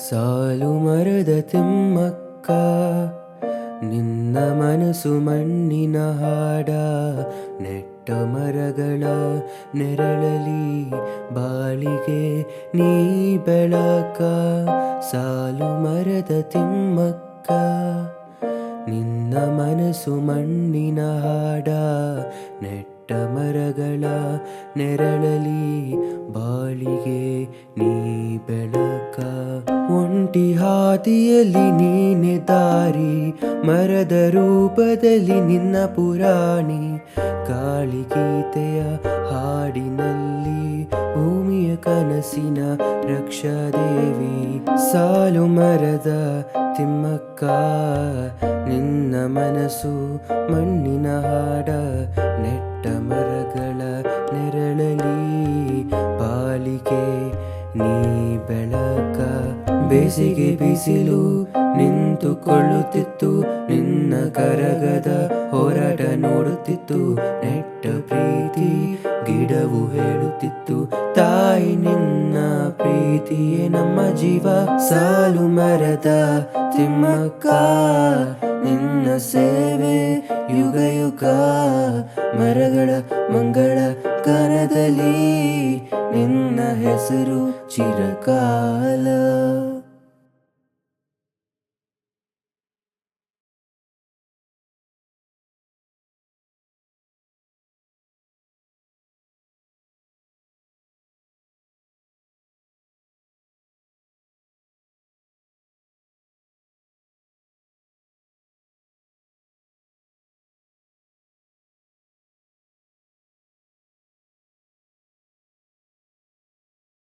ಸಾಲು ಮರದ ತಿಮ್ಮಕ್ಕ, ನಿನ್ನ ಮನಸ್ಸು ಮಣ್ಣಿನ ಹಾಡ. ನೆಟ್ಟ ಮರಗಳ ನೆರಳಲಿ ಬಾಳಿಗೆ ನೀ ಬೆಳಕ. ಸಾಲು ಮರದ ತಿಮ್ಮಕ್ಕ, ನಿನ್ನ ಮನಸ್ಸು ಮಣ್ಣಿನ ಹಾಡ. ನೆಟ್ಟ ಮರಗಳ ನೆರಳಲಿ ಬಾಳಿಗೆ ನೀ ಬೆಳಕ. ಒಂಟಿ ಹಾದಿಯಲ್ಲಿ ನೀನೆ ದಾರಿ, ಮರದ ರೂಪದಲ್ಲಿ ನಿನ್ನ ಪುರಾಣಿ. ಗಾಳಿಗೀತೆಯ ಹಾಡಿನಲ್ಲಿ ಭೂಮಿಯ ಕನಸಿನ ರಕ್ಷಾದೇವಿ. ಸಾಲು ಮರದ ತಿಮ್ಮಕ್ಕ, ನಿನ್ನ ಮನಸ್ಸು ಮಣ್ಣಿನ ಹಾಡ. ನೆಟ್ಟ ಮರಗಳ ನೆರಳಲಿ ಬಾಳಿಗೆ ನೀ ಬೆಳಕ. ಬೇಸಿಗೆ ಬಿಸಿಲು ನಿಂತುಕೊಳ್ಳುತ್ತಿತ್ತು, ನಿನ್ನ ಕರಗದ ಹೋರಾಟ ನೋಡುತ್ತಿತ್ತು. ನೆಟ್ಟ ಪ್ರೀತಿ ಗಿಡವು ಹೇಳುತ್ತಿತ್ತು, ತಾಯಿ ನಿನ್ನ ಪ್ರೀತಿಯೇ ನಮ್ಮ ಜೀವ. ಸಾಲು ಮರದ ತಿಮ್ಮಕ್ಕ, ನಿನ್ನ ಸೇವೆ ಯುಗ ಯುಗ. ಮರಗಳ ಮಂಗಳ ಗಾನದಲ್ಲಿ ನಿನ್ನ ಹೆಸರು ಚಿರಕಾಲ.